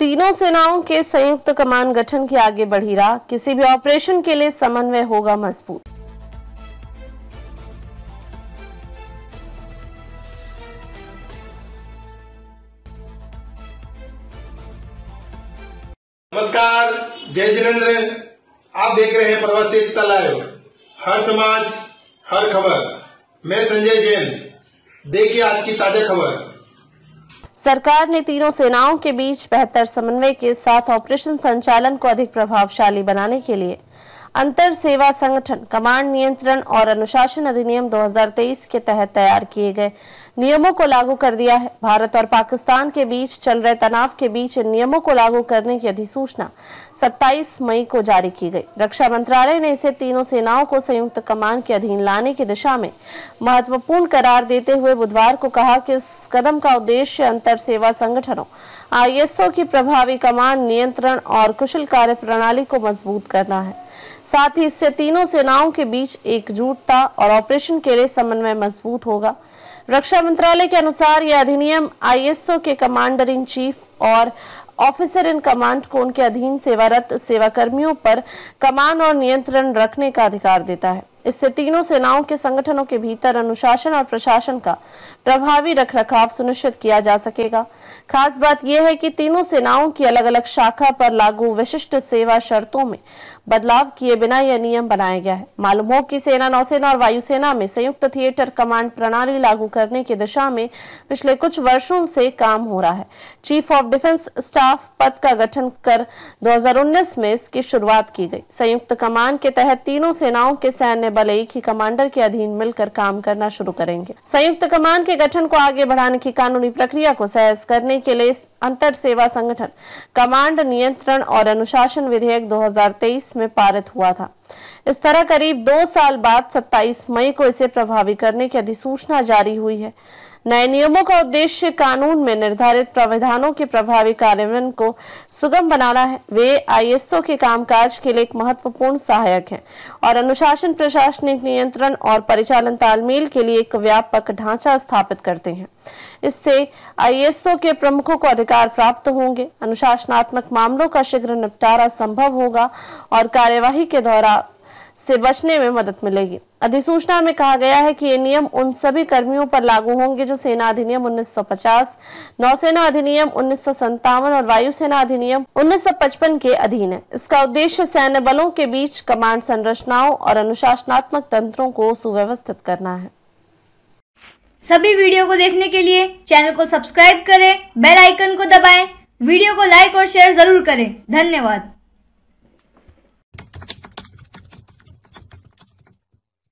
तीनों सेनाओं के संयुक्त कमान गठन की आगे बढ़ी रहा, किसी भी ऑपरेशन के लिए समन्वय होगा मजबूत। नमस्कार, जय जिनेंद्र। आप देख रहे हैं प्रवासी एकता लाइव। हर समाज हर खबर। मैं संजय जैन। देखिए आज की ताजा खबर। सरकार ने तीनों सेनाओं के बीच बेहतर समन्वय के साथ ऑपरेशन संचालन को अधिक प्रभावशाली बनाने के लिए अंतर सेवा संगठन कमांड नियंत्रण और अनुशासन अधिनियम 2023 के तहत तैयार किए गए नियमों को लागू कर दिया है। भारत और पाकिस्तान के बीच चल रहे तनाव के बीच इन नियमों को लागू करने की अधिसूचना 27 मई को जारी की गई। रक्षा मंत्रालय ने इसे तीनों सेनाओं को संयुक्त कमान के अधीन लाने की दिशा में महत्वपूर्ण करार देते हुए बुधवार को कहा कि इस कदम का उद्देश्य अंतर सेवा संगठनों ISO की प्रभावी कमान नियंत्रण और कुशल कार्य प्रणाली को मजबूत करना है। साथ ही इससे तीनों सेनाओं के बीच एकजुटता और ऑपरेशन के लिए समन्वय मजबूत होगा। रक्षा मंत्रालय के अनुसार यह अधिनियम ISO के कमांडर इन चीफ और ऑफिसर इन कमांड को उनके अधीन सेवारत सेवाकर्मियों पर कमान और नियंत्रण रखने का अधिकार देता है। इससे तीनों सेनाओं के संगठनों के भीतर अनुशासन और प्रशासन का प्रभावी रखरखाव सुनिश्चित किया जा सकेगा। खास बात यह है कि तीनों सेनाओं की अलग अलग शाखा पर लागू विशिष्ट सेवा शर्तों में बदलाव किए बिना यह नियम बनाया गया है। मालूम हो कि सेना, नौसेना और वायुसेना में संयुक्त थिएटर कमांड प्रणाली लागू करने की दिशा में पिछले कुछ वर्षों से काम हो रहा है। चीफ ऑफ डिफेंस स्टाफ पद का गठन कर 2019 में इसकी शुरुआत की गई। संयुक्त कमान के तहत तीनों सेनाओं के सैन्य बल एक ही कमांडर के अधीन मिलकर काम करना शुरू करेंगे। संयुक्त कमान के गठन को आगे बढ़ाने की कानूनी प्रक्रिया को सहज करने के लिए अंतर सेवा संगठन कमांड नियंत्रण और अनुशासन विधेयक 2023 में पारित हुआ था। इस तरह करीब 2 साल बाद 27 मई को इसे प्रभावी करने की अधिसूचना जारी हुई है। नए नियमों का उद्देश्य कानून में निर्धारित प्रावधानों के प्रभावी कार्यान्वयन को सुगम बनाना है। वे ISO के कामकाज के लिए एक महत्वपूर्ण सहायक हैं और अनुशासन, प्रशासनिक नियंत्रण और परिचालन तालमेल के लिए एक व्यापक ढांचा स्थापित करते हैं। इससे ISO के प्रमुखों को अधिकार प्राप्त होंगे, अनुशासनात्मक मामलों का शीघ्र निपटारा संभव होगा और कार्यवाही के दौरान से बचने में मदद मिलेगी। अधिसूचना में कहा गया है कि ये नियम उन सभी कर्मियों पर लागू होंगे जो सेना अधिनियम 1950, नौसेना अधिनियम 1957 और वायुसेना अधिनियम 1955 के अधीन है। इसका उद्देश्य सैन्य बलों के बीच कमांड संरचनाओं और अनुशासनात्मक तंत्रों को सुव्यवस्थित करना है। सभी वीडियो को देखने के लिए चैनल को सब्सक्राइब करें, बेल आइकन को दबाएं, वीडियो को लाइक और शेयर जरूर करें। धन्यवाद।